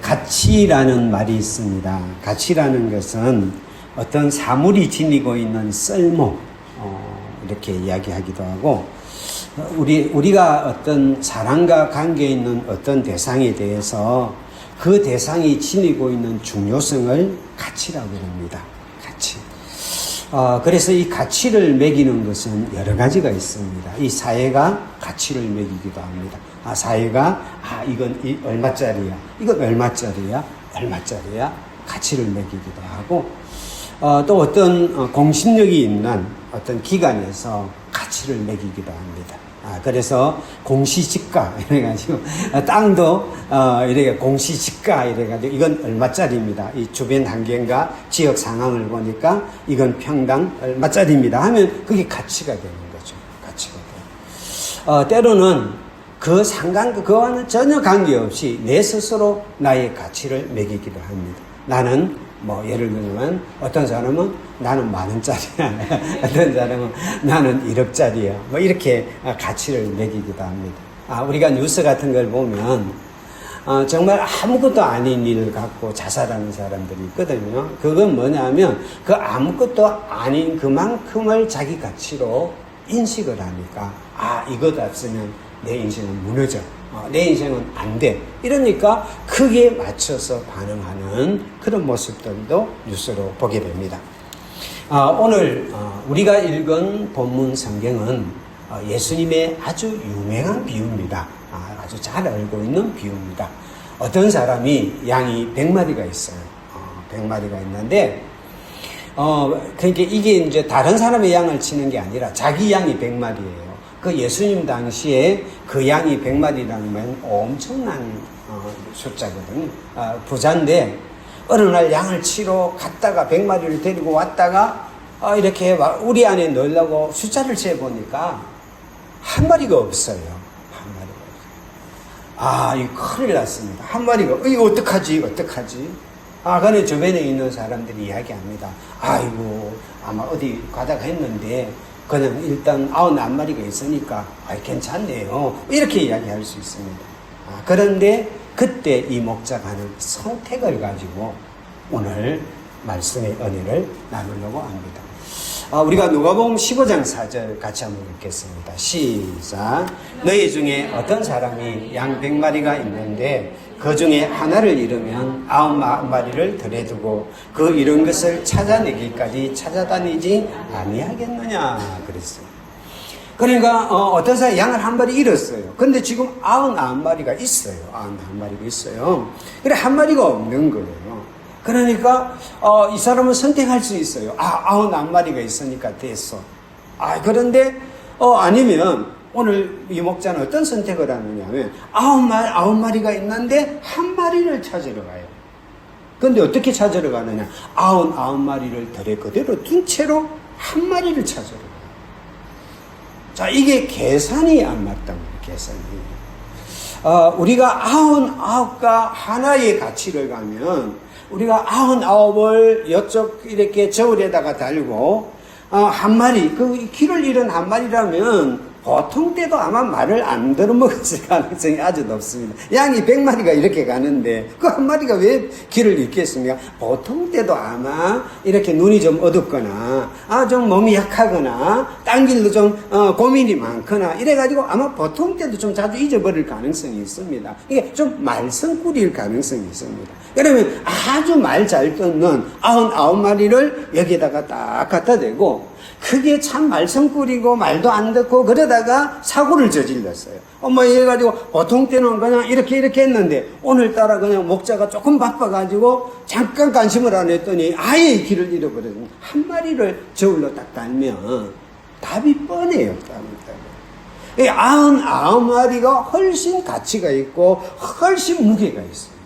가치라는 말이 있습니다. 가치라는 것은 어떤 사물이 지니고 있는 쓸모, 이렇게 이야기하기도 하고, 우리가 어떤 사람과 관계에 있는 어떤 대상에 대해서 그 대상이 지니고 있는 중요성을 가치라고 합니다. 가치. 그래서 이 가치를 매기는 것은 여러 가지가 있습니다. 이 사회가 가치를 매기기도 합니다. 사회가, 이건 얼마짜리야? 이건 얼마짜리야? 얼마짜리야? 가치를 매기기도 하고, 또 어떤 공신력이 있는 어떤 기관에서 가치를 매기기도 합니다. 그래서 공시지가 이래가지고 땅도 이렇게 공시지가 이래가지고 이건 얼마짜리입니다. 이 주변 환경과 지역 상황을 보니까 이건 평당 얼마짜리입니다 하면 그게 가치가 되는 거죠. 가치가 돼요. 때로는 그와는 전혀 관계없이 내 스스로 나의 가치를 매기기도 합니다. 나는 예를 들면 어떤 사람은 나는 10,000,000원짜리야. 어떤 사람은 나는 1억짜리야. 이렇게 가치를 매기기도 합니다. 우리가 뉴스 같은 걸 보면 정말 아무것도 아닌 일을 갖고 자살하는 사람들이 있거든요. 그건 뭐냐면 그 아무것도 아닌 그만큼을 자기 가치로 인식을 하니까 이것 없으면 내 인생은 무너져. 내 인생은 안 돼. 이러니까 크게 맞춰서 반응하는 그런 모습들도 뉴스로 보게 됩니다. 오늘 우리가 읽은 본문 성경은 예수님의 아주 유명한 비유입니다. 아주 잘 알고 있는 비유입니다. 어떤 사람이 양이 100마리가 있어요. 100마리가 있는데 그러니까 이게 이제 다른 사람의 양을 치는 게 아니라 자기 양이 100마리예요. 그 예수님 당시에 그 양이 100마리라는 건 엄청난 숫자거든요. 부자인데 어느 날 양을 치러 갔다가 100마리를 데리고 왔다가 이렇게 우리 안에 넣으려고 숫자를 재보니까 한 마리가 없어요. 한 마리가 없어요. 이거 큰일 났습니다. 한 마리가 이거 어떡하지? 그런데 주변에 있는 사람들이 이야기합니다. 아이고 아마 어디 가다가 했는데 그냥 일단 99마리가 있으니까 괜찮네요. 이렇게 이야기할 수 있습니다. 그런데 그때 이 목자가 하는 선택을 가지고 오늘 말씀의 은혜를 나누려고 합니다. 우리가 누가복음 15장 4절 같이 한번 읽겠습니다. 시작. 너희 중에 어떤 사람이 양 100마리가 있는데 그 중에 하나를 잃으면 99마리를 들여두고 그 잃은 것을 찾아내기까지 찾아다니지 아니하겠느냐 그랬어요. 그러니까 어떤 사람이 양을 한 마리 잃었어요. 근데 지금 99마리가 있어요. 99마리가 있어요. 그래 한 마리가 없는 거예요. 그러니까 이 사람은 선택할 수 있어요. 99마리가 있으니까 됐어. 그런데 아니면 오늘 이 목자는 어떤 선택을 하느냐 하면 9마리가 있는데 한 마리를 찾으러 가요. 그런데 어떻게 찾으러 가느냐? 99마리를 들에 그대로 둔 채로 한 마리를 찾으러 가요. 자, 이게 계산이 안 맞단 말이에요. 계산이. 우리가 99가 하나의 가치를 가면 우리가 99을 이쪽 이렇게 저울에다가 달고 한 마리, 그 길을 잃은 한 마리라면 보통 때도 아마 말을 안 들어먹었을 가능성이 아주 높습니다. 양이 100마리가 이렇게 가는데 그 한 마리가 왜 길을 잃겠습니까? 보통 때도 아마 이렇게 눈이 좀 어둡거나 좀 몸이 약하거나 딴 길도 좀 고민이 많거나 이래가지고 아마 보통 때도 좀 자주 잊어버릴 가능성이 있습니다. 이게 좀 말썽꾸리일 가능성이 있습니다. 그러면 아주 말 잘 듣는 99마리를 여기에다가 딱 갖다 대고 그게 참 말썽꾸리고 말도 안 듣고 그러다가 사고를 저질렀어요. 이래가지고 보통 때는 그냥 이렇게 했는데 오늘따라 그냥 목자가 조금 바빠가지고 잠깐 관심을 안 했더니 아예 길을 잃어버렸어요. 한 마리를 저울로 딱 달면 답이 뻔해요. 99마리가 훨씬 가치가 있고 훨씬 무게가 있어요.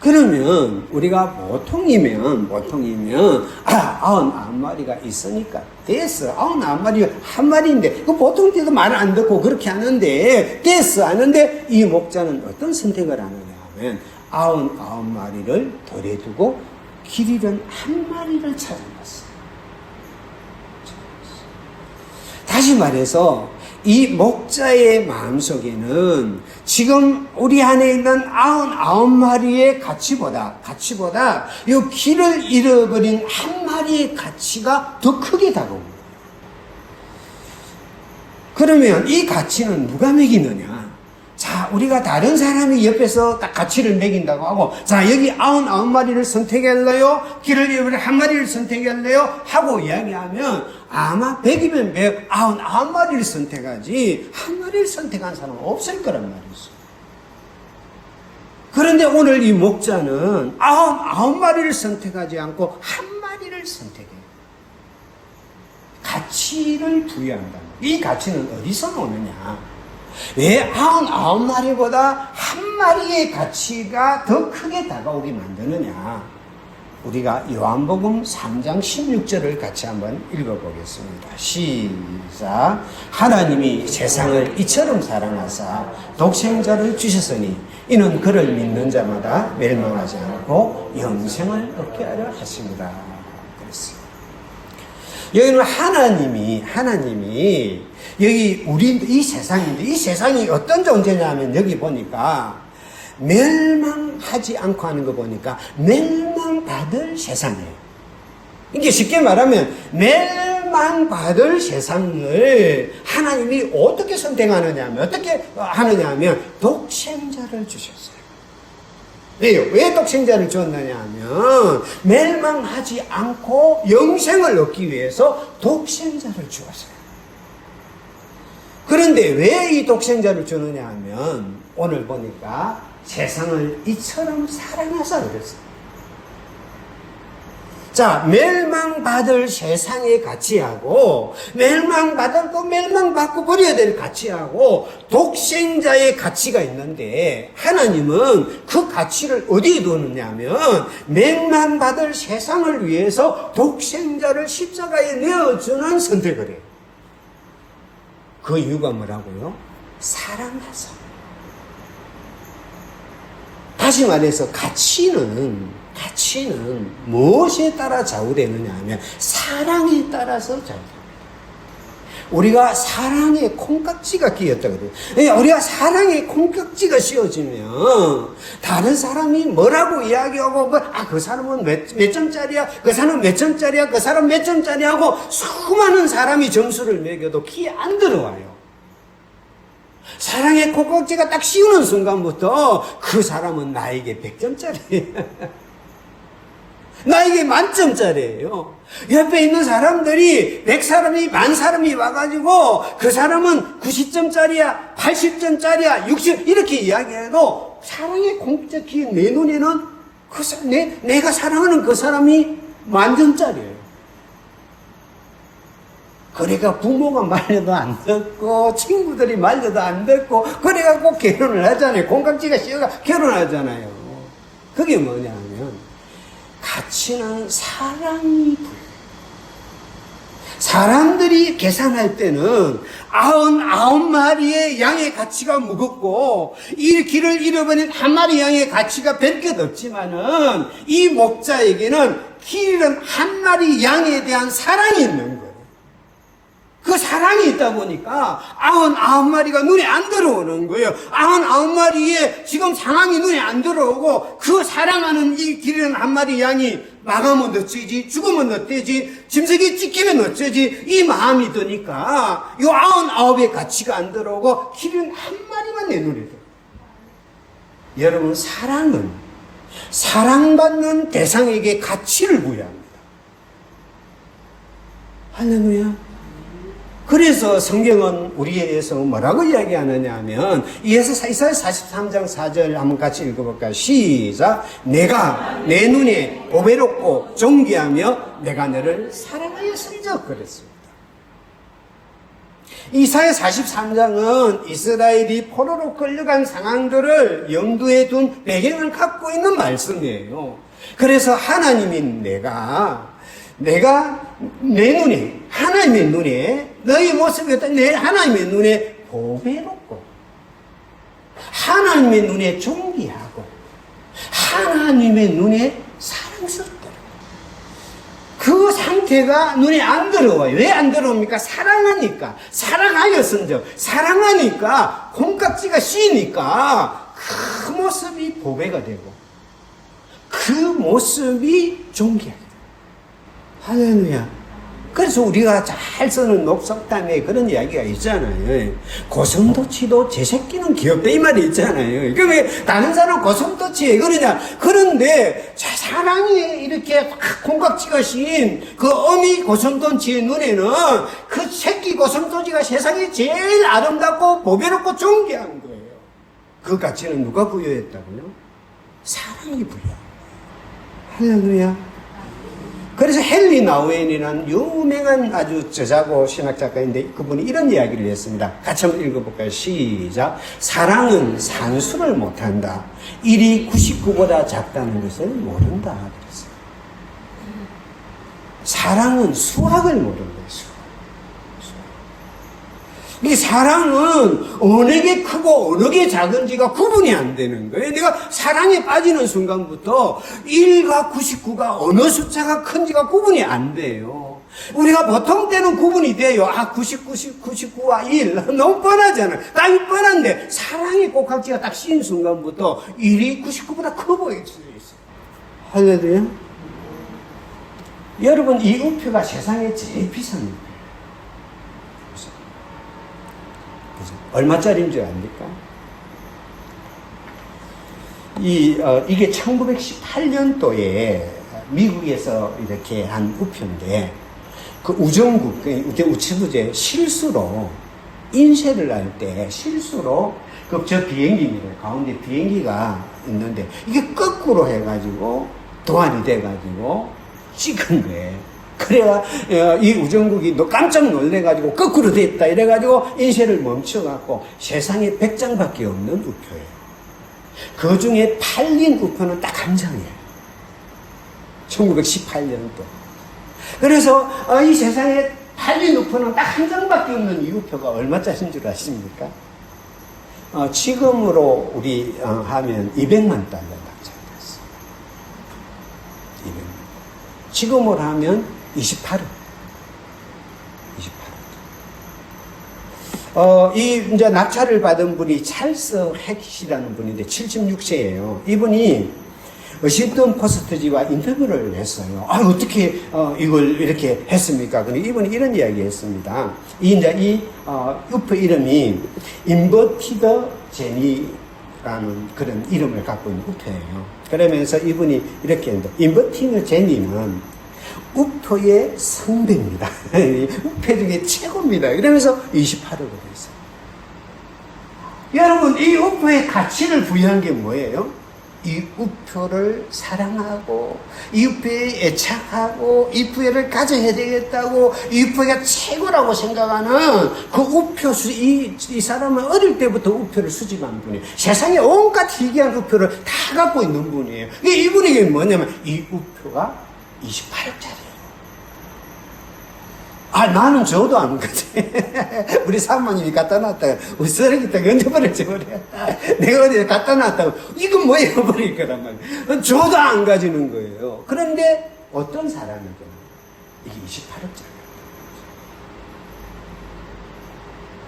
그러면 우리가 보통이면 99마리가 있으니까 됐어. 99마리가 한 마리인데 그 보통 때도 말 안 듣고 그렇게 하는데 됐어 하는데 이 목자는 어떤 선택을 하느냐 하면 99마리를 덜어두고 길 잃은 한 마리를 찾아갔어요. 다시 다시 말해서 이 목자의 마음속에는 지금 우리 안에 있는 99마리의 가치보다 이 길을 잃어버린 한 마리의 가치가 더 크게 다가옵니다. 그러면 이 가치는 누가 매기느냐? 자, 우리가 다른 사람이 옆에서 딱 가치를 매긴다고 하고, 자, 여기 99마리를 선택할래요? 길을 잃어버린 한 마리를 선택할래요? 하고 이야기하면 아마 100이면 100, 99마리를 선택하지 한 마리를 선택한 사람은 없을 거란 말이죠. 그런데 오늘 이 목자는 99마리를 선택하지 않고 한 마리를 선택해요. 가치를 부여한다. 이 가치는 어디서 오느냐? 왜 99마리보다 한 마리의 가치가 더 크게 다가오게 만드느냐? 우리가 요한복음 3장 16절을 같이 한번 읽어보겠습니다. 시작. 하나님이 세상을 이처럼 사랑하사 독생자를 주셨으니 이는 그를 믿는 자마다 멸망하지 않고 영생을 얻게 하려 하십니다. 그랬어요. 여기는 하나님이 여기 이 세상인데, 이 세상이 어떤 존재냐면 여기 보니까 멸망하지 않고 하는 거 보니까 멸망받을 세상이에요. 이게 쉽게 말하면 멸망받을 세상을 하나님이 어떻게 선택하느냐 하면 독생자를 주셨어요. 왜요? 왜 독생자를 줬느냐 하면 멸망하지 않고 영생을 얻기 위해서 독생자를 주었어요. 그런데 왜 이 독생자를 주느냐 하면 오늘 보니까 세상을 이처럼 사랑하사 그랬어요. 자, 멸망받을 세상의 가치하고 멸망받고 버려야 될 가치하고 독생자의 가치가 있는데 하나님은 그 가치를 어디에 두느냐 하면 멸망받을 세상을 위해서 독생자를 십자가에 내어주는 선택을 해요. 그 이유가 뭐라고요? 사랑하사. 다시 말해서 가치는 무엇에 따라 좌우되느냐 하면 사랑에 따라서 좌우됩니다. 우리가 사랑에 콩깍지가 끼었다거든요. 우리가 사랑에 콩깍지가 씌워지면 다른 사람이 뭐라고 이야기하고 그 사람은 몇 점짜리야, 그 사람은 몇 점짜리야, 그 사람 몇 점짜리 하고 수많은 사람이 점수를 매겨도 귀에 안 들어와요. 사랑의 콩깍지가 딱 씌우는 순간부터 그 사람은 나에게 100점짜리예요. 나에게 만점짜리예요. 옆에 있는 사람들이 100사람이 10,000사람이 와가지고 그 사람은 90점짜리야 80점짜리야 60 이렇게 이야기해도 사랑의 공적이 내 눈에는 내가 사랑하는 그 사람이 만점짜리예요. 그래가 부모가 말려도 안 듣고 친구들이 말려도 안 듣고 그래가 꼭 결혼을 하잖아요. 공각지가 씌어가 결혼하잖아요. 그게 뭐냐면 가치는 사랑이 부여해요. 사람들이 계산할 때는 99마리의 양의 가치가 무겁고 이 길을 잃어버린 한 마리 양의 가치가 별 것 없지만은 이 목자에게는 길 잃은 한 마리 양에 대한 사랑이 있는 거예요. 그 사랑이 있다 보니까 99마리가 눈에 안 들어오는 거예요. 99마리의 지금 상황이 눈에 안 들어오고 그 사랑하는 이 길은 한 마리 양이 망하면 어쩌지, 죽으면 어쩌지, 짐승이 찢기면 어쩌지, 이 마음이 드니까 이 99의 가치가 안 들어오고 길은 한 마리만 내 눈에 들어요. 여러분, 사랑은 사랑받는 대상에게 가치를 부여합니다. 할렐루야. 그래서 성경은 우리에 대해서 뭐라고 이야기하느냐 하면 이사야 43장 4절 한번 같이 읽어볼까요? 시작. 내가 내 눈에 보배롭고 존귀하며 내가 너를 사랑하였음적 그랬습니다. 이사야 43장은 이스라엘이 포로로 끌려간 상황들을 염두에 둔 배경을 갖고 있는 말씀이에요. 그래서 하나님이 내가 내 눈에, 하나님의 눈에, 너희 모습이 어떤 내 하나님의 눈에 보배롭고, 하나님의 눈에 존귀하고, 하나님의 눈에 사랑스럽다. 그 상태 형태가 눈에 안 들어와요. 왜 안 들어옵니까? 사랑하니까. 사랑하였은즉. 사랑하니까 콩깍지가 씌니까 그 모습이 보배가 되고 그 모습이 존귀하게 돼요. 할렐루야. 그래서 우리가 잘 쓰는 녹석단에 그런 이야기가 있잖아요. 고슴도치도 제 새끼는 귀엽다 이 말이 있잖아요. 그러니까 왜 다른 사람 고슴도치 왜 그러냐. 그런데 사랑이 이렇게 콩깍지가 씌인 그 어미 고슴도치의 눈에는 그 새끼 고슴도치가 세상에 제일 아름답고 보배롭고 존귀한 거예요. 그 가치는 누가 부여했다고요? 사랑이 부여. 할렐루야. 그래서 헨리 나우엔이라는 유명한 아주 저자고 신학 작가인데 그분이 이런 이야기를 했습니다. 같이 한번 읽어볼까요? 시작. 사랑은 산수를 못한다. 1이 99보다 작다는 것을 모른다. 그랬어요. 사랑은 수학을 모른다. 이 사랑은 어느 게 크고 어느 게 작은지가 구분이 안 되는 거예요. 내가 사랑에 빠지는 순간부터 1과 99가 어느 숫자가 큰지가 구분이 안 돼요. 우리가 보통 때는 구분이 돼요. 99와 1. 너무 뻔하잖아요. 딱 뻔한데 사랑의 꼭딱지가 딱 씌인 순간부터 1이 99보다 커 보일 수 있어요. 할렐루야. 여러분, 이 우표가 세상에 제일 비싼 우표. 얼마짜리인 줄 압니까? 이게 1918년도에 미국에서 이렇게 한 우표인데, 그 우정국, 우체부재 실수로 인쇄를 할 때 실수로 저 비행기입니다. 가운데 비행기가 있는데, 이게 거꾸로 해가지고 도안이 돼가지고 찍은 거예요. 그래야 이 우정국이 너 깜짝 놀래가지고 거꾸로 됐다 이래가지고 인쇄를 멈춰갖고 세상에 100장밖에 없는 우표예요. 그 중에 팔린 우표는 딱 한 장이에요. 1918년도. 그래서 이 세상에 팔린 우표는 딱 한 장밖에 없는 이 우표가 얼마짜리인 줄 아십니까? 지금으로 우리 하면 200만 달러짜리 됐어요. 200만. 지금으로 하면 28억. 이제 낙찰을 받은 분이 찰스 핵이라는 분인데 76세예요. 이분이 워싱턴 포스트지와 인터뷰를 했어요. 어떻게 이걸 이렇게 했습니까? 근데 이분이 이런 이야기 했습니다. 이 우표 이름이 인버티드 제니라는 그런 이름을 갖고 있는 우표예요. 그러면서 이분이 이렇게 했는데, 인버티드 제니는 우표의 선배입니다. 우표 중에 최고입니다. 이러면서 28억을 했어요. 여러분, 이 우표의 가치를 부여한 게 뭐예요? 이 우표를 사랑하고, 이 우표에 애착하고, 이 우표를 가져야 되겠다고, 이 우표가 최고라고 생각하는 그 우표, 이 사람은 어릴 때부터 우표를 수집한 분이에요. 세상에 온갖 희귀한 우표를 다 갖고 있는 분이에요. 이분에게 뭐냐면, 이 우표가 28억짜리. 나는 줘도 안 가지. 우리 사모님이 갖다 놨다가, 우리 쓰레기통에 얹어버렸지, 그래. 내가 어디에 갖다 놨다고, 이건 뭐예요? 버릴 거란 말이야. 줘도 안 가지는 거예요. 그런데 어떤 사람에게는 이게 28억짜리.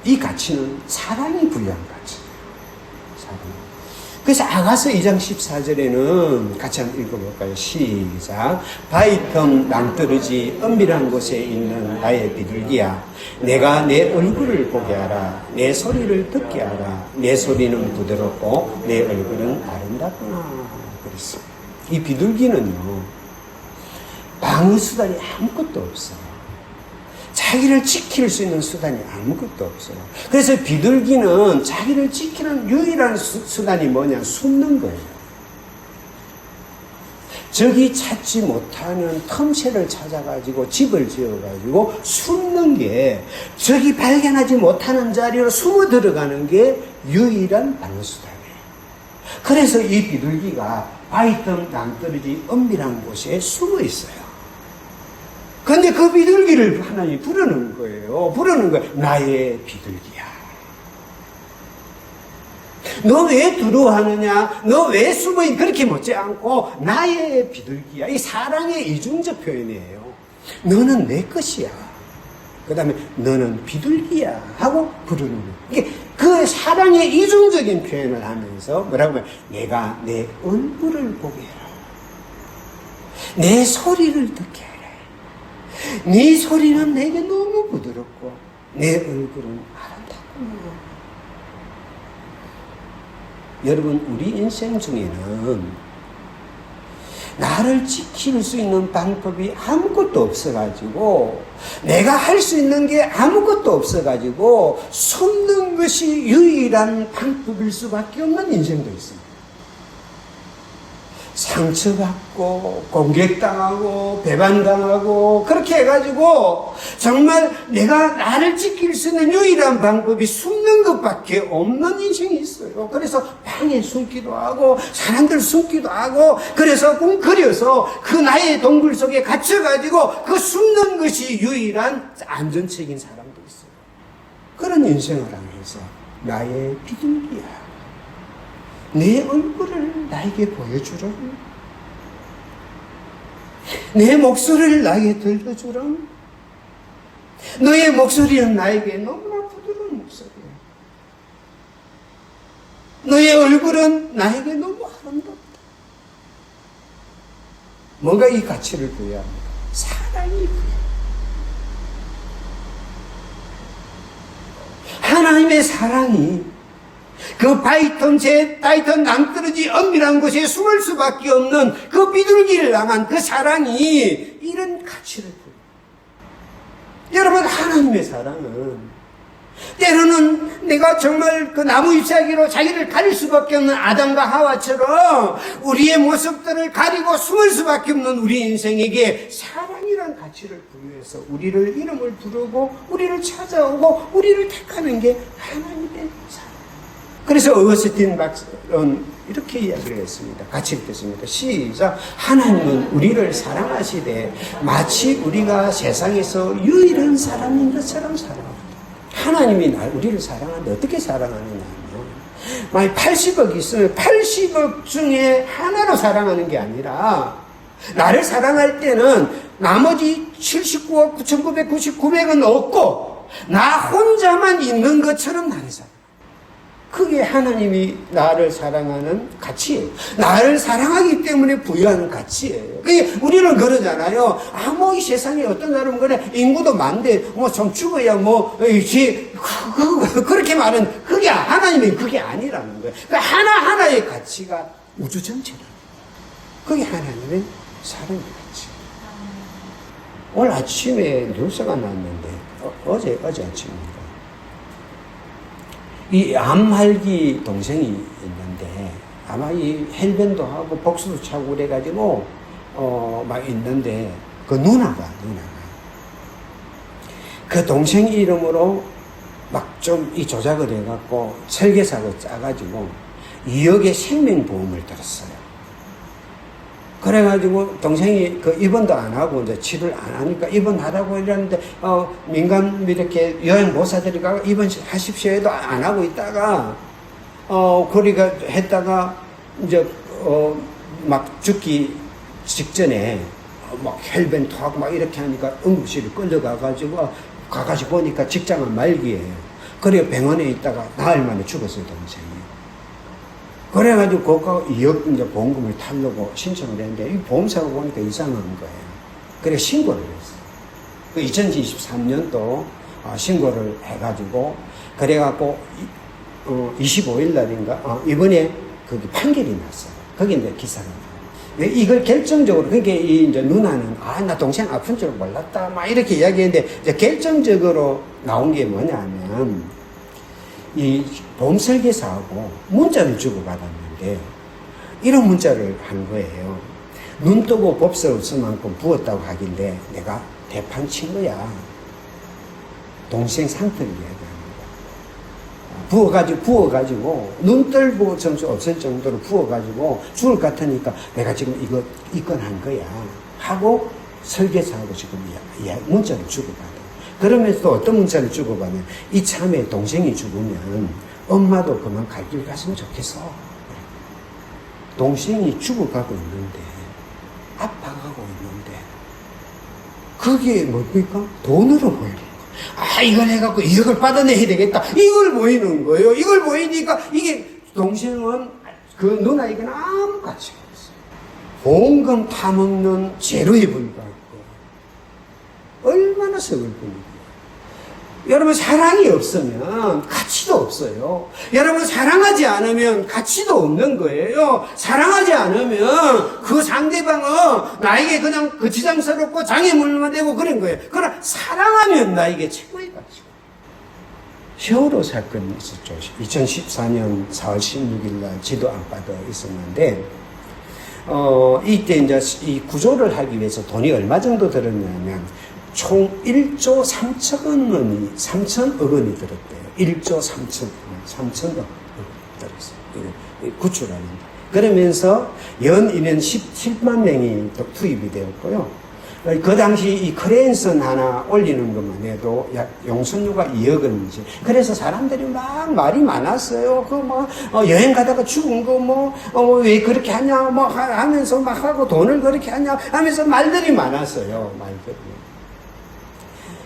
이 가치는 사랑이 부여한 가치예요. 사랑. 그래서 아가서 2장 14절에는 같이 한번 읽어볼까요? 시작. 바위틈 낭떠러지 은밀한 곳에 있는 나의 비둘기야, 내가 내 얼굴을 보게 하라. 내 소리를 듣게 하라. 내 소리는 부드럽고 내 얼굴은 아름답구나. 그랬습니다. 이 비둘기는요, 방어수단이 아무것도 없어요. 자기를 지킬 수 있는 수단이 아무것도 없어요. 그래서 비둘기는 자기를 지키는 유일한 수단이 뭐냐? 숨는 거예요. 적이 찾지 못하는 틈새를 찾아가지고 집을 지어가지고 숨는 게, 적이 발견하지 못하는 자리로 숨어 들어가는 게 유일한 방어수단이에요. 그래서 이 비둘기가 바위틈 낭떠러지 은밀한 곳에 숨어 있어요. 근데 그 비둘기를 하나님이 부르는 거예요. 부르는 거예요. 나의 비둘기야. 너 왜 두려워하느냐? 너 왜 숨어있? 그렇게 묻지 않고 나의 비둘기야. 이 사랑의 이중적 표현이에요. 너는 내 것이야. 그 다음에 너는 비둘기야 하고 부르는 거예요. 이게 그 사랑의 이중적인 표현을 하면서 뭐라고 하면 내가 내 얼굴을 보게 해라. 내 소리를 듣게 해라. 네 소리는 내게 너무 부드럽고 내 얼굴은 아름답고. 여러분, 우리 인생 중에는 나를 지킬 수 있는 방법이 아무것도 없어가지고, 내가 할 수 있는 게 아무것도 없어가지고 숨는 것이 유일한 방법일 수밖에 없는 인생도 있습니다. 상처받고 공격당하고 배반당하고 그렇게 해가지고 정말 내가 나를 지킬 수 있는 유일한 방법이 숨는 것밖에 없는 인생이 있어요. 그래서 방에 숨기도 하고 사람들 숨기도 하고 그래서 웅크려서 그 나의 동굴 속에 갇혀가지고 그 숨는 것이 유일한 안전책인 사람도 있어요. 그런 인생을 하면서 나의 비둘기야, 내 얼굴을 나에게 보여주라. 내 목소리를 나에게 들려주라. 너의 목소리는 나에게 너무나 부드러운 목소리야. 너의 얼굴은 나에게 너무 아름답다. 뭐가 이 가치를 부여합니까? 사랑이 부여합니다. 하나님의 사랑이 그 타이탄 낭떠러지 엄밀한 곳에 숨을 수밖에 없는 그 비둘기를 향한 그 사랑이 이런 가치를 부여합니다. 여러분, 하나님의 사랑은 때로는 내가 정말 그 나무 잎사귀로 자기를 가릴 수밖에 없는 아담과 하와처럼 우리의 모습들을 가리고 숨을 수밖에 없는 우리 인생에게 사랑이란 가치를 부여해서 우리를 이름을 부르고 우리를 찾아오고 우리를 택하는 게 하나님의 사랑. 그래서 어거스틴 박사는 이렇게 이야기를 했습니다. 같이 읽겠습니다. 시작. 하나님은 우리를 사랑하시되 마치 우리가 세상에서 유일한 사람인 것처럼 사랑합니다. 하나님이 우리를 사랑하는데 어떻게 사랑하느냐 하면 만약 80억 있으면 80억 중에 하나로 사랑하는 게 아니라 나를 사랑할 때는 나머지 79억 9,999백은 없고 나 혼자만 있는 것처럼 나를 사랑합니다. 그게 하나님이 나를 사랑하는 가치예요. 나를 사랑하기 때문에 부여하는 가치예요. 그게 우리는 그러잖아요. 이 세상에 어떤 사람은 그래, 인구도 많대, 좀 죽어야 그렇게 말은, 그게, 하나님이 그게 아니라는 거예요. 그러니까 하나하나의 가치가 우주 전체라는 거예요. 그게 하나님의 사랑의 가치. 오늘 아침에 뉴스가 났는데, 어제 아침입니다. 이 암말기 동생이 있는데 아마 이 헬변도 하고 복수도 차고 그래가지고 막 있는데 그 누나가 그 동생 이름으로 막 좀 이 조작을 해갖고 설계사고 짜가지고 2억의 생명보험을 들었어요. 그래가지고 동생이 그 입원도 안 하고 이제 치료를 안 하니까 입원하라고 이러는데 민간 이렇게 여행보사들이 가고 입원하십시오 해도 안 하고 있다가 그리가 했다가 이제 막 죽기 직전에 막 혈변도 하고 막 이렇게 하니까 응급실에 끌려가가지고 보니까 직장은 말기예요. 그래 병원에 있다가 나흘 만에 죽었어요, 동생이. 그래가지고 그거 2억 이제 보험금을 타려고 신청을 했는데 이 보험사가 보니까 이상한 거예요. 그래 신고를 했어요. 2023년도 신고를 해가지고 그래갖고 25일 날인가 이번에 거기 판결이 났어요. 거기 이제 기사가 나와요. 이걸 결정적으로 그게 이제 누나는 나 동생 아픈 줄 몰랐다 막 이렇게 이야기했는데 이제 결정적으로 나온 게 뭐냐면. 이 보험 설계사하고 문자를 주고받았는데 이런 문자를 한 거예요. 눈 뜨고 법설 없을 만큼 부었다고 하길래 내가 대판 친 거야. 동생 상태를 이야기합니다. 부어가지고 눈 떨고 점수 없을 정도로 부어가지고 죽을 것 같으니까 내가 지금 이거 입건한 거야 하고 설계사하고 지금 문자를 주고받아. 그러면서 또 어떤 문자를 주고받으면 이참에 동생이 죽으면 엄마도 그만 갈 길 갔으면 좋겠어. 동생이 죽어가고 있는데 아파가고 있는데 그게 뭡니까? 돈으로 보이는 거예요. 아, 이걸 해갖고 2억을 받아내야 되겠다. 이걸 보이는 거예요. 이걸 보이니까 이게 동생은 그 누나에게는 아무 가치가 없어요. 봉금 타먹는 재료에 불과하고 얼마나 서글픕니까? 여러분, 사랑이 없으면 가치도 없어요. 여러분, 사랑하지 않으면 가치도 없는 거예요. 사랑하지 않으면 그 상대방은 나에게 그냥 거치장스럽고 장애물만 되고 그런 거예요. 그러나 사랑하면 나에게 최고의 가치고. 세월호 사건이 있었죠. 2014년 4월 16일 날 지도 안바다 있었는데, 이때 이제 이 구조를 하기 위해서 돈이 얼마 정도 들었냐면, 총 1조 3천억 원이 들었대요. 1조 3천억 원 들었어요. 구출하는. 그러면서 연 인원 17만 명이 또 투입이 되었고요. 그 당시 이 크레인선 하나 올리는 것만 해도 약 용선료가 2억 원이지. 그래서 사람들이 막 말이 많았어요. 여행 가다가 죽은 거 왜 그렇게 하냐, 하면서 막 하고 돈을 그렇게 하냐 하면서 말들이 많았어요. 말들이.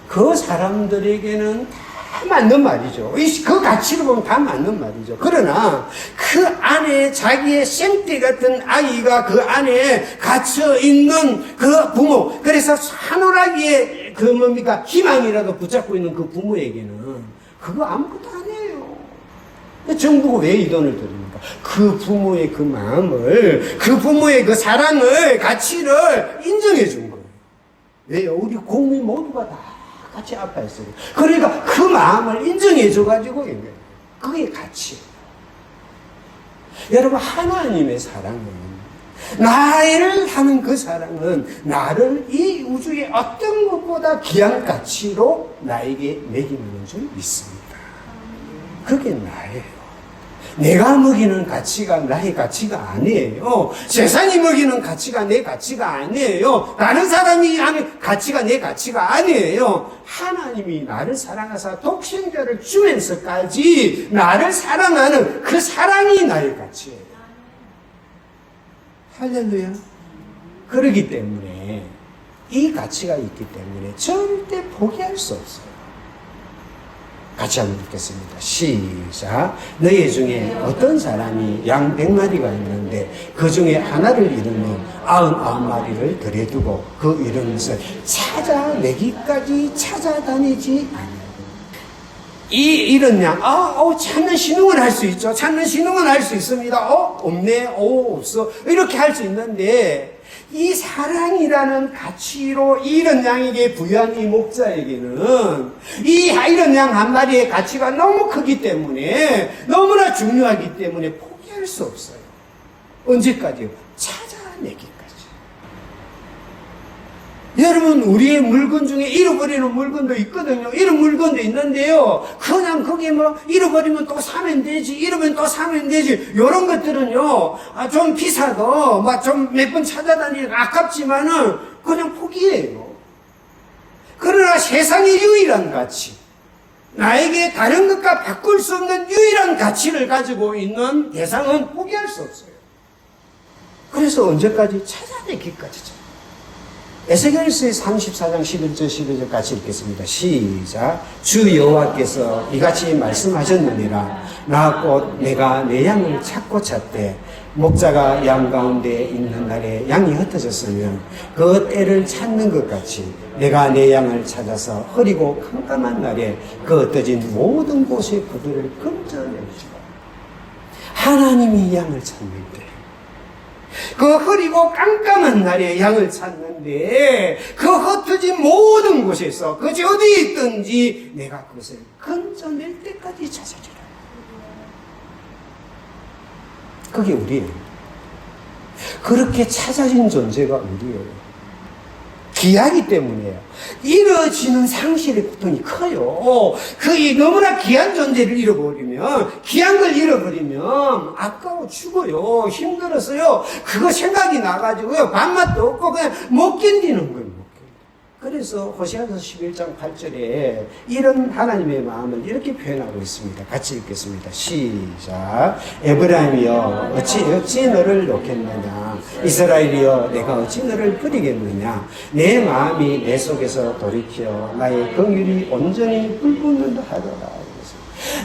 그 사람들에게는 다 맞는 말이죠. 그 가치로 보면 다 맞는 말이죠. 그러나 그 안에 자기의 생떼 같은 아이가 그 안에 갇혀 있는 그 부모, 그래서 하늘하기에 희망이라도 붙잡고 있는 그 부모에게는 그거 아무것도 아니에요. 정부가 왜 이 돈을 드립니까? 그 부모의 그 마음을, 그 부모의 그 사랑을, 가치를 인정해 준 거예요. 왜요? 우리 국민 모두가 다 같이 아파했어요. 그러니까 그 마음을 인정해줘가지고, 그게 가치. 여러분, 하나님의 사랑은, 나를 하는 그 사랑은 나를 이 우주의 어떤 것보다 귀한 가치로 나에게 매기는 줄 믿습니다. 그게 나예요. 내가 먹이는 가치가 나의 가치가 아니에요. 세상이 먹이는 가치가 내 가치가 아니에요. 다른 사람이 하는 가치가 내 가치가 아니에요. 하나님이 나를 사랑하사 독생자를 주면서까지 나를 사랑하는 그 사랑이 나의 가치예요. 할렐루야. 그러기 때문에 이 가치가 있기 때문에 절대 포기할 수 없어요. 같이 한번 읽겠습니다. 시작. 너희 중에 어떤 사람이 양 100마리가 있는데 그 중에 하나를 잃으면 99마리를 들여두고 그 잃은 것을 찾아내기까지 찾아다니지 않아요. 이 잃은 양, 찾는 신용을 할 수 있죠. 찾는 신용은 할 수 있습니다. 없네, 없어. 이렇게 할 수 있는데, 이 사랑이라는 가치로 이런 양에게 부여한 이 목자에게는 이 이런 양 한 마리의 가치가 너무 크기 때문에, 너무나 중요하기 때문에 포기할 수 없어요. 언제까지요? 찾아내기까지. 여러분, 우리의 물건 중에 잃어버리는 물건도 있거든요. 이런 물건도 있는데요. 그냥 그게 잃어버리면 또 사면 되지, 잃으면 또 사면 되지. 이런 것들은요, 좀 비싸도, 좀 몇 번 찾아다니니까 아깝지만은 그냥 포기해요. 그러나 세상의 유일한 가치, 나에게 다른 것과 바꿀 수 없는 유일한 가치를 가지고 있는 대상은 포기할 수 없어요. 그래서 언제까지? 찾아내기까지죠. 에스겔서의 34장 11절 12절 같이 읽겠습니다. 시작. 주 여호와께서 이같이 말씀하셨느니라. 나 곧 내가 내 양을 찾고 찾되 목자가 양 가운데 있는 날에 양이 흩어졌으면 그 때를 찾는 것 같이 내가 내 양을 찾아서 흐리고 캄캄한 날에 그 흩어진 모든 곳에 그들을 건져내리라. 하나님이 양을 찾는데, 그 흐리고 깜깜한 날에 양을 찾는데 그 흩어진 모든 곳에서 그것이 어디에 있든지 내가 그것을 건져낼 때까지 찾아주라. 그게 우리예요. 그렇게 찾아진 존재가 우리예요. 귀하기 때문이에요. 잃어지는 상실의 고통이 커요. 너무나 귀한 존재를 잃어버리면, 귀한 걸 잃어버리면 아까워 죽어요. 힘들었어요. 그거 생각이 나가지고요. 밥맛도 없고 그냥 못 견디는 거예요. 그래서 호세아서 11장 8절에 이런 하나님의 마음을 이렇게 표현하고 있습니다. 같이 읽겠습니다. 시작. 에브라임이여 어찌 너를 놓겠느냐. 이스라엘이여 내가 어찌 너를 버리겠느냐. 내 마음이 내 속에서 돌이켜 나의 긍휼이 온전히 불붙는다 하더라.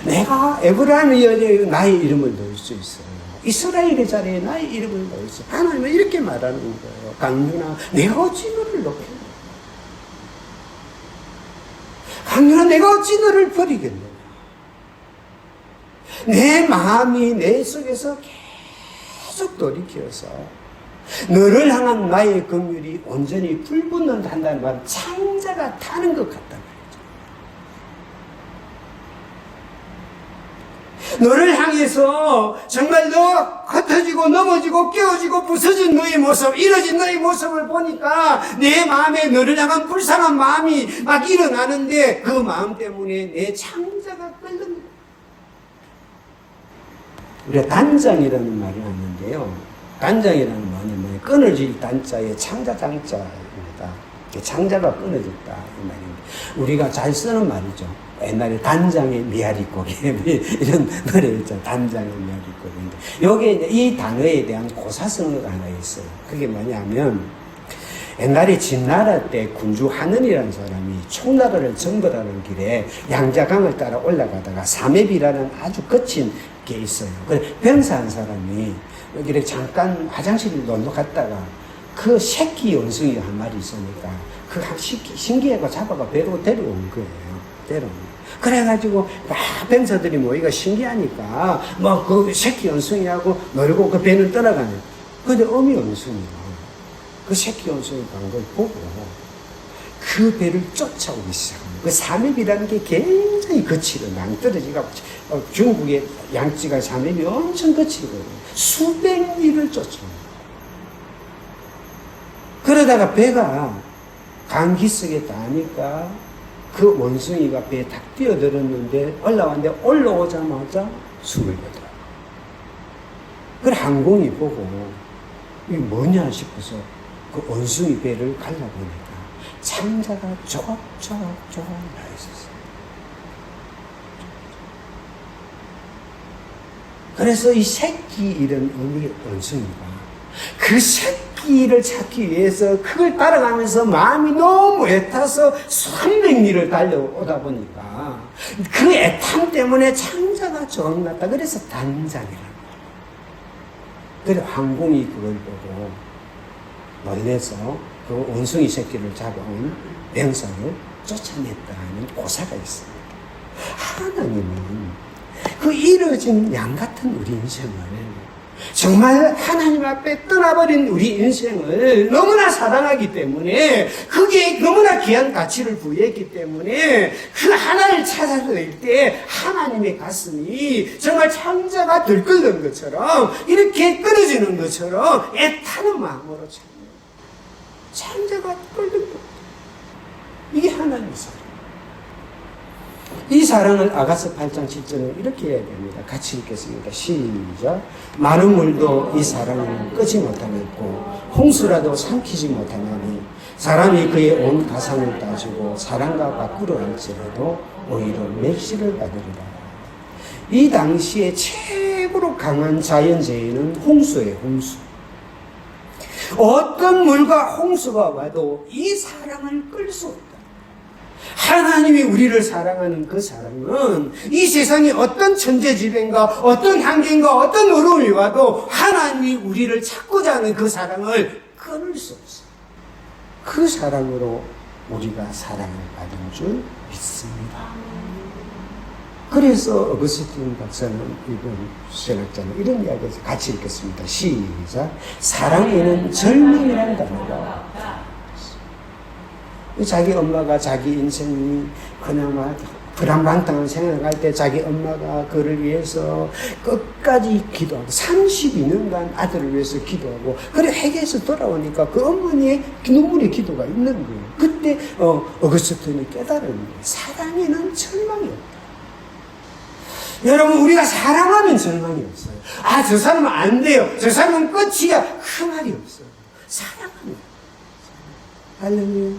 내가 에브라임이여 나의 이름을 넣을 수 있어요. 이스라엘의 자리에 나의 이름을 넣을 수 있어요. 하나님은 이렇게 말하는 거예요. 강윤아 내가 어찌 너를 놓겠느냐. 강렬아 내가 어찌 너를 버리겠느냐. 내 마음이 내 속에서 계속 돌이켜서 너를 향한 나의 긍휼이 온전히 불붙는다 한다는 말은 창자가 타는 것 같다 말이죠. 너를 향해서 정말 너 흩어지고 넘어지고 깨어지고 부서진 너의 모습, 이뤄진 너의 모습을 보니까 내 마음에 너를 향한 불쌍한 마음이 막 일어나는데 그 마음 때문에 내 창자가 끓는 거예요. 우리가 단장이라는 말을 하는데요. 단장이라는 말은 뭐예요? 끊어질 단자에 창자 장자입니다. 창자가 끊어졌다 이 말입니다. 우리가 잘 쓰는 말이죠. 옛날에 단장의 미아리고기 이런 노래 있잖아요. 단장의 미아리고기인데 여기에 이 단어에 대한 고사성어가 하나 있어요. 그게 뭐냐면 옛날에 진나라 때 군주 한은이라는 사람이 총나라를 정벌하는 길에 양자강을 따라 올라가다가 사맵이라는 아주 거친 게 있어요. 그래서 병사 한 사람이 여기 잠깐 화장실을 놀러 갔다가 그 새끼 원숭이 한 마리 있으니까 그 신기해가 잡아가 배로 데려온 거예요. 데려온 거예요. 그래가지고 병사들이 뭐 이거 신기하니까 뭐 그 새끼 원숭이하고 놀고 그 배는 떠나가네. 근데 어미 원숭이가 그 새끼 원숭이 간 걸 보고 그 배를 쫓아오기 시작합니다. 그 사맵이라는 게 굉장히 거칠어요. 낭떠러지가 중국의 양찌가 사맵이 엄청 거칠거든요. 수백 리를 쫓아옵니다. 그러다가 배가 강기슭에 닿으니까 그 원숭이가 배에 탁 뛰어들었는데 올라왔는데 올라오자마자 숨을 거더라. 그래 항공이 보고 이게 뭐냐 싶어서 그 원숭이 배를 갈라보니까 창자가 조각조각 나 있었어요. 그래서 이 새끼 이런 어미 원숭이가 그 새끼를 찾기 위해서 그걸 따라가면서 마음이 너무 애타서 300리를 달려오다 보니까 그 애탐 때문에 창자가 조각났다. 그래서 단장이라는 거예요. 그래 항공이 그걸 보고 놀래서 그 원숭이 새끼를 잡아온 병사를 쫓아냈다는 고사가 있습니다. 하나님은 그 이루어진 양 같은 우리 인생을 정말 하나님 앞에 떠나버린 우리 인생을 너무나 사랑하기 때문에 그게 너무나 귀한 가치를 부여했기 때문에 그 하나를 찾아낼 때 하나님의 가슴이 정말 창자가 들끓는 것처럼 이렇게 끊어지는 것처럼 애타는 마음으로 창자가 끓는 것. 이게 하나님의 사랑. 이 사랑을 아가서 8장 7절에 이렇게 해야 됩니다. 같이 읽겠습니다. 시작. 많은 물도 이 사랑을 끄지 못하겠고 홍수라도 삼키지 못하나니 사람이 그의 온 가상을 따지고 사랑과 바꾸려 할지라도 오히려 멸시를 받으리라. 이 당시에 최고로 강한 자연재해는 홍수예요. 홍수. 어떤 물과 홍수가 와도 이 사랑을 끌 수 없다. 하나님이 우리를 사랑하는 그 사랑은 이 세상에 어떤 천재지변과 어떤 환경과 어떤 어려움이 와도 하나님이 우리를 찾고자 하는 그 사랑을 끊을 수 없어요. 그 사랑으로 우리가 사랑을 받은 줄 믿습니다. 그래서 어거스틴 박사는 이번 신학자는 이런 이야기에서 같이 읽겠습니다. 시작. 사랑에는 절망이라는 단어가 자기 엄마가 자기 인생이 그나마 불안방탕한 생활을 할 때 자기 엄마가 그를 위해서 끝까지 기도하고 32년간 아들을 위해서 기도하고 그래 회개해서 돌아오니까 그 어머니의 눈물의 기도가 있는 거예요. 그때 어거스틴이 깨달은 거예요. 사랑에는 절망이 없다. 여러분 우리가 사랑하면 절망이 없어요. 아, 저 사람은 안 돼요. 저 사람은 끝이야. 그 말이 없어요. 사랑하면. 할렐루야.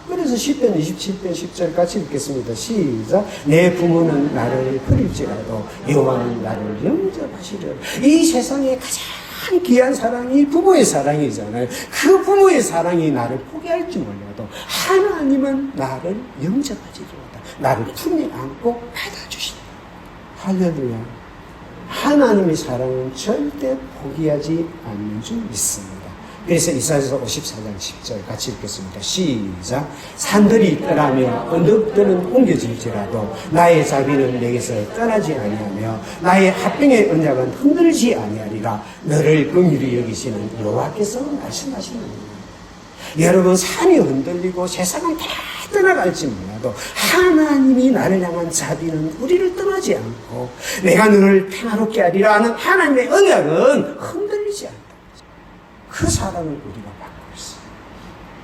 그래서 10편 27편 10절 같이 읽겠습니다. 시작. 내 부모는 나를 버릴지라도 여호와는 나를 영접하시리라. 이 세상에 가장 귀한 사랑이 부모의 사랑이잖아요. 그 부모의 사랑이 나를 포기할지 몰라도 하나님은 나를 영접하시리로다. 나를 품에 안고 받아주신다. 할렐루야. 하나님의 사랑은 절대 포기하지 않는 줄 믿습니다. 그래서 이사야서 54장 10절 같이 읽겠습니다. 시작. 산들이 떠나며 언덕들은 옮겨질지라도 나의 자비는 내게서 떠나지 아니하며 나의 합병의 언약은 흔들지 아니하리라. 너를 긍휼히 여기시는 여호와께서 말씀하시느니라. 여러분, 산이 흔들리고 세상은 다 떠나갈지 몰라도 하나님이 나를 향한 자비는 우리를 떠나지 않고 내가 너를 평화롭게 하리라 하는 하나님의 언약은 흔들리지 않다. 그 사랑을 우리가 받고 있어요.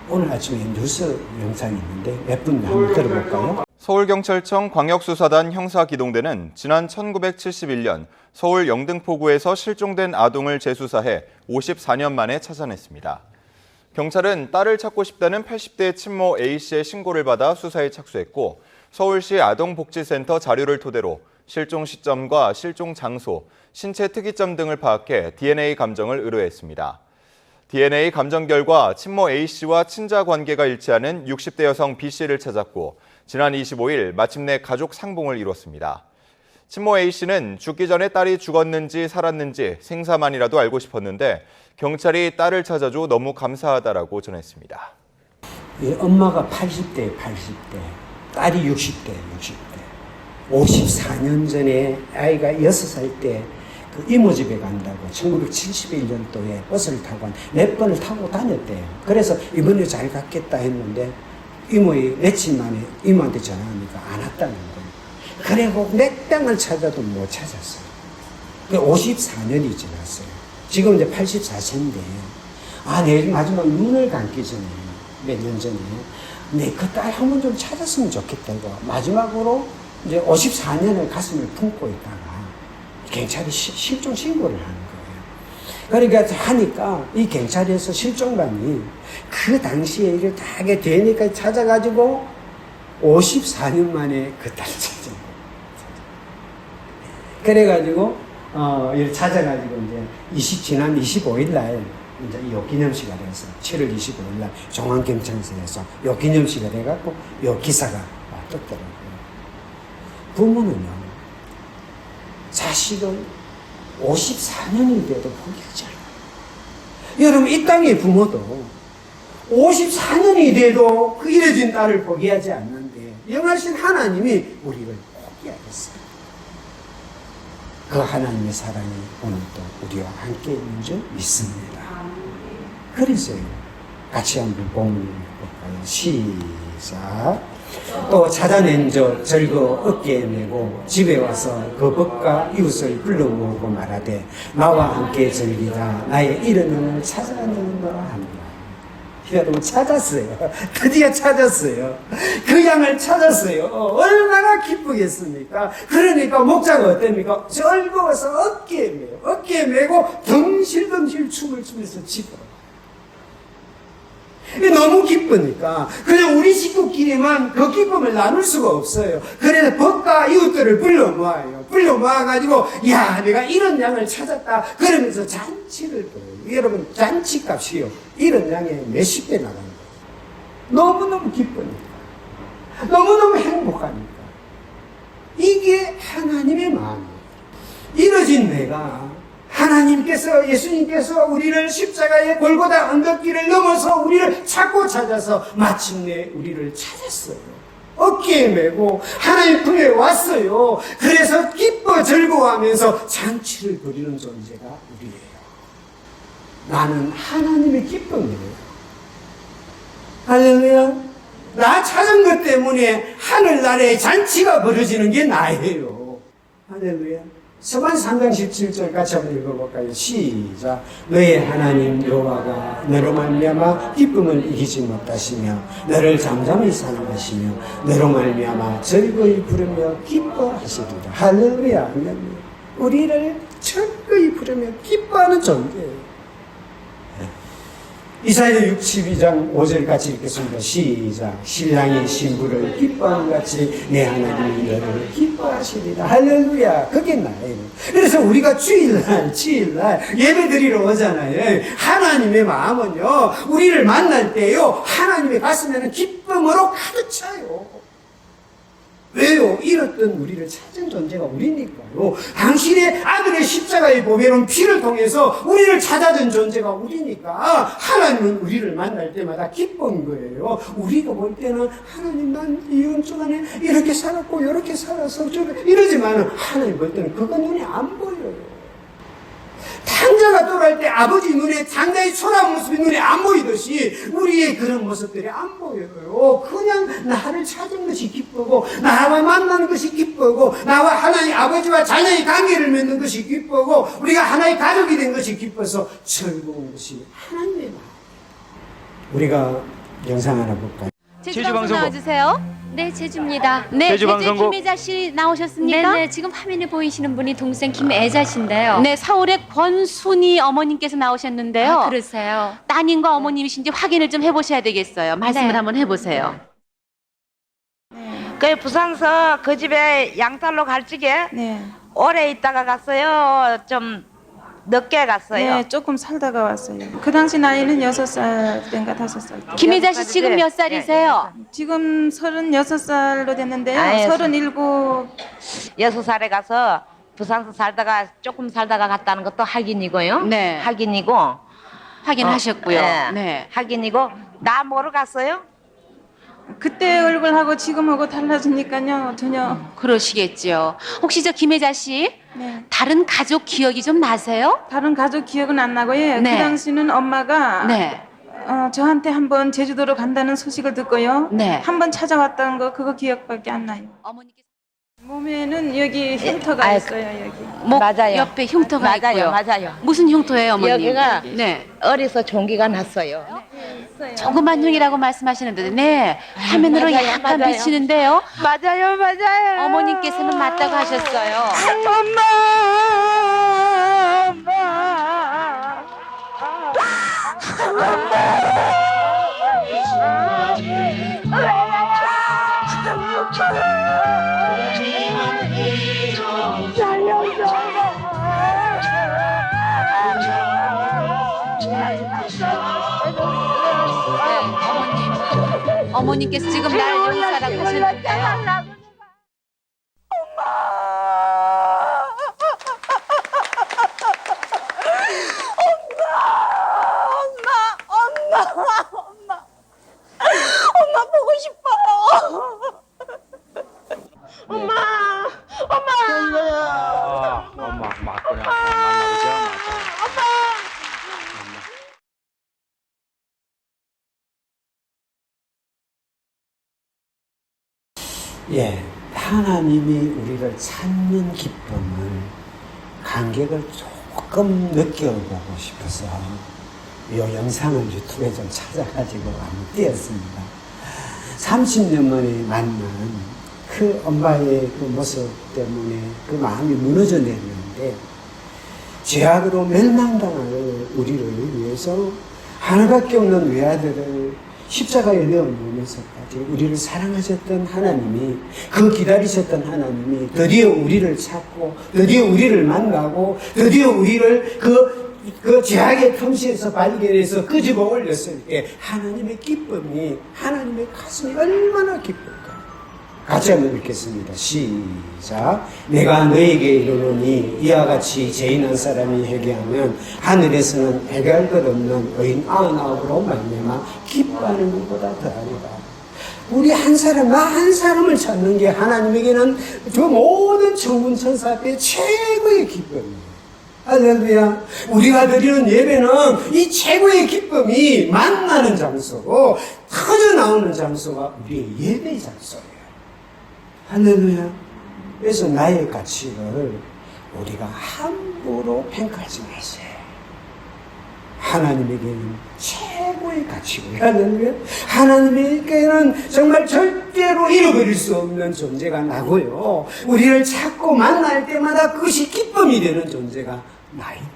오늘 아침에 뉴스 영상이 있는데 몇 분 한번 들어볼까요? 서울경찰청 광역수사단 형사기동대는 지난 1971년 서울 영등포구에서 실종된 아동을 재수사해 54년 만에 찾아냈습니다. 경찰은 딸을 찾고 싶다는 80대 친모 A씨의 신고를 받아 수사에 착수했고 서울시 아동복지센터 자료를 토대로 실종 시점과 실종 장소, 신체 특이점 등을 파악해 DNA 감정을 의뢰했습니다. DNA 감정 결과 친모 A씨와 친자 관계가 일치하는 60대 여성 B씨를 찾았고 지난 25일 마침내 가족 상봉을 이뤘습니다. 친모 A씨는 죽기 전에 딸이 죽었는지 살았는지 생사만이라도 알고 싶었는데 경찰이 딸을 찾아줘 너무 감사하다라고 전했습니다. 엄마가 80대, 딸이 60대. 54년 전에 아이가 6살 때 그 이모 집에 간다고 1971년도에 버스를 타고 몇 번을 타고 다녔대요. 그래서 이번에 잘 갔겠다 했는데 이모의 며칠 만에 이모한테 전화하니까 안 왔다는 거예요. 그리고 몇 병을 찾아도 못 찾았어요. 54년이 지났어요. 지금 이제 84세인데 내일 마지막 눈을 감기 전에 몇 년 전에 내 그 딸 한 번 좀 찾았으면 좋겠다 이거 마지막으로 이제 54년을 가슴을 품고 있다가 경찰이 실종 신고를 하는 거예요. 그러니까 하니까 이 경찰에서 실종반이 그 당시에 이를 다 하게 되니까 찾아가지고 54년 만에 그 딸을 찾은 거예요. 그래가지고 이를 찾아가지고 이제 지난 25일 날 이제 요 기념식을 해서 7월 25일 날 중앙경찰서에서 요 기념식을 해갖고 요 기사가 떴더라고요. 부모는요, 자식은 54년이 돼도 포기하지 않아요. 여러분, 이 땅의 부모도 54년이 돼도 그 잃어진 딸을 포기하지 않는데 영하신 하나님이 우리를 포기하겠어요. 그 하나님의 사랑이 오늘도 우리와 함께 있는 줄 믿습니다. 그래서요, 같이 한번 본문을 볼까요? 시작. 또 찾아낸 저 절거 어깨에 메고 집에 와서 그 벗과 이웃을 불러 모으고 말하되 나와 함께 즐기자 나의 잃은 영을 찾아내는가 합니다. 여러분, 찾았어요. 드디어 찾았어요. 그 양을 찾았어요. 얼마나 기쁘겠습니까? 그러니까 목자가 어땠습니까? 즐거워서 어깨에 메고 덩실덩실 춤을 추면서 집으로. 너무 기쁘니까 그냥 우리 식구끼리만 그 기쁨을 나눌 수가 없어요. 그래서 벗과 이웃들을 불러 모아요. 불러 모아가지고 야, 내가 이런 양을 찾았다 그러면서 잔치를 벌여요. 여러분, 잔치값이요, 이런 양에 몇십 배 나가는 거예요. 너무너무 기쁘니까, 너무너무 행복하니까. 이게 하나님의 마음이에요. 이뤄진 내가 하나님께서, 예수님께서 우리를 십자가의 골고다 언덕길을 넘어서 우리를 찾고 찾아서 마침내 우리를 찾았어요. 어깨에 메고 하나님 품에 왔어요. 그래서 기뻐 즐거워하면서 잔치를 벌이는 존재가 우리예요. 나는 하나님의 기쁨이에요. 할렐루야. 나 찾은 것 때문에 하늘나라에 잔치가 벌어지는 게 나예요. 할렐루야. 서반 3장 17절 같이 한번 읽어볼까요? 시작. 너의 하나님 여호와가 너로 말미암아 기쁨을 이기지 못하시며 너를 잠잠히 사랑하시며 너로 말미암아 즐거이 부르며 기뻐하시리라. 할렐루야. 할렐루야. 우리를 즐거이 부르며 기뻐하는 존재예요. 이사야 62장 5절 같이 읽겠습니다. 시작. 신랑이 신부를 기뻐함 같이 내 하나님이 너를 기뻐하시리라. 할렐루야. 그게 나예요. 그래서 우리가 주일날 예배 드리러 오잖아요. 하나님의 마음은요, 우리를 만날 때요, 하나님의 가슴에는 기쁨으로 가득 차요. 왜요? 잃었던 우리를 찾은 존재가 우리니까요. 당신의 아들의 십자가의 보배로운 피를 통해서 우리를 찾아준 존재가 우리니까 하나님은 우리를 만날 때마다 기쁜 거예요. 우리가 볼 때는 하나님 난 이런 동안에 이렇게 살았고 이렇게 살아서 이러지만 하나님 볼 때는 그거 눈에 안 보여요. 탕자가 돌아갈 때 아버지 눈에 탕자의 초라한 모습이 눈에 안 보이듯이 우리의 그런 모습들이 안 보여요. 그냥 나를 찾은 것이 기쁘고 나와 만나는 것이 기쁘고 나와 하나님 아버지와 자녀의 관계를 맺는 것이 기쁘고 우리가 하나의 가족이 된 것이 기뻐서 즐거운 것이 하나님의 마음. 우리가 영상 하나 볼까요? 제주 방송 나와주세요. 네, 제주입니다. 네, 제주 방송국. 김애자 씨 나오셨습니까? 네네, 지금 화면에 보이시는 분이 동생 김애자 씨인데요. 네, 서울의 권순이 어머님께서 나오셨는데요. 아, 그러세요. 따님과 어머님이신지 확인을 좀 해보셔야 되겠어요. 말씀을 네. 한번 해보세요. 그 부산서 그 집에 양탈로 갈 적에 네. 오래 있다가 갔어요. 좀 늦게 갔어요. 네, 조금 살다가 왔어요. 그 당시 나이는 6살인가 5살. 김혜자 씨 지금 몇 네, 살이세요? 지금 36살로 됐는데요. 아예 37. 6살에 가서 부산서 살다가 조금 살다가 갔다는 것도 확인이고요. 네. 확인이고 확인하셨고요. 네. 네. 확인이고 나 뭐로 갔어요? 그때 얼굴하고 지금하고 달라지니까요. 전혀. 그러시겠죠. 혹시 저 김혜자 씨 네. 다른 가족 기억이 좀 나세요? 다른 가족 기억은 안 나고요. 네. 그 당시는 엄마가 네. 저한테 한번 제주도로 간다는 소식을 듣고요. 네. 한번 찾아왔던 거 그거 기억밖에 안 나요. 어머니께서 몸에는 여기 흉터가 아이, 있어요. 여기. 목 맞아요. 옆에 흉터가 맞아요, 있고요. 맞아요. 무슨 흉터예요, 어머님? 여기가 네. 어려서 종기가 났어요. 조그만 흉이라고 말씀하시는데, 네. 화면으로 맞아요, 약간 맞아요. 비치는데요. 맞아요, 맞아요. 어머님께서는 맞다고 하셨어요. 엄마. 네, 어머님께서 지금 날 용사라고 하시는데요. 엄마 보고 싶어요. 엄마. 엄마 맞구나. 만나보자. 예, 하나님이 우리를 찾는 기쁨을 간격을 조금 느껴보고 싶어서 이 영상을 유튜브에 좀 찾아가지고 한번 띄웠습니다. 30년 만에 만난 그 엄마의 그 모습 때문에 그 마음이 무너져 내렸는데 죄악으로 멸망당할 우리를 위해서 하나밖에 없는 외아들을 십자가에 내어놓으면서까지 우리를 사랑하셨던 하나님이, 그 기다리셨던 하나님이 드디어 우리를 찾고 드디어 우리를 만나고 드디어 우리를 그 죄악의 틈새에서 발견해서 끄집어 올렸을 때 하나님의 기쁨이, 하나님의 가슴이 얼마나 기쁠까. 같이 한번 읽겠습니다. 시작. 내가 너에게 이르노니 이와 같이 죄인 한 사람이 회개하면 하늘에서는 해결할 것 없는 의인 99으로 말미암아 기뻐하는 것보다 더하리라. 우리 한 사람, 나 한 사람을 찾는 게 하나님에게는 저 모든 천군 천사 앞에 최고의 기쁨이에요. 할렐루야. 우리가 드리는 예배는 이 최고의 기쁨이 만나는 장소고 터져 나오는 장소가 우리의 예배의 장소예요. 할렐루야. 그래서 나의 가치를 우리가 함부로 평가하지 마세요. 하나님에게는 최고의 가치고요. 할렐루야. 하나님에게는 정말 절대로 잃어버릴 수 없는 존재가 나고요. 우리를 찾고 만날 때마다 그것이 기쁨이 되는 존재가 나입니다.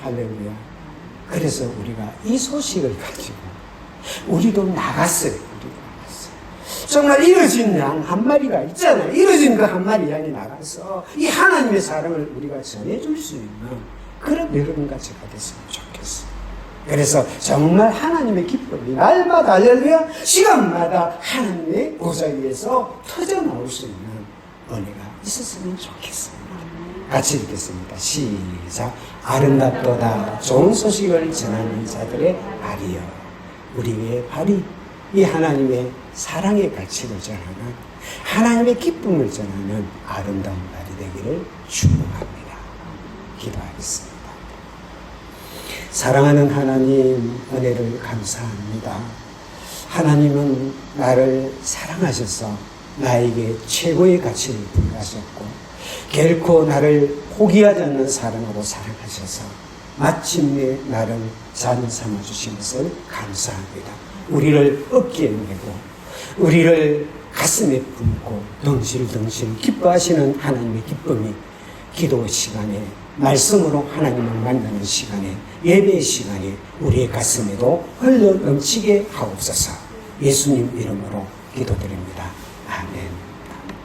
할렐루야. 그래서 우리가 이 소식을 가지고 우리도 나갔어요. 우리도 나갔어요. 정말 이뤄진 양 한 마리가 있잖아요. 이뤄진 그 한 마리 양이 나가서 이 하나님의 사랑을 우리가 전해줄 수 있는 그런 여러분과 제가 됐으면 좋겠어요. 그래서 정말 하나님의 기쁨이 날마다 할렐루야 시간마다 하나님의 보좌 위에서 터져나올 수 있는 은혜가 있었으면 좋겠습니다. 같이 읽겠습니다. 시작. 아름답도다 좋은 소식을 전하는 자들의 발이여 우리 위에 발이 이 하나님의 사랑의 가치를 전하는 하나님의 기쁨을 전하는 아름다운 발이 되기를 축복합니다. 기도하겠습니다. 사랑하는 하나님 은혜를 감사합니다. 하나님은 나를 사랑하셔서 나에게 최고의 가치를 부여하셨고 결코 나를 포기하지 않는 사랑으로 사랑하셔서 마침내 나를 자녀 삼아주신 것을 감사합니다. 우리를 어깨에 메고 우리를 가슴에 품고 덩실덩실 기뻐하시는 하나님의 기쁨이 기도 시간에 말씀으로 하나님을 만나는 시간에 예배의 시간에 우리의 가슴에도 흘러 넘치게 하옵소서. 예수님 이름으로 기도드립니다. 아멘.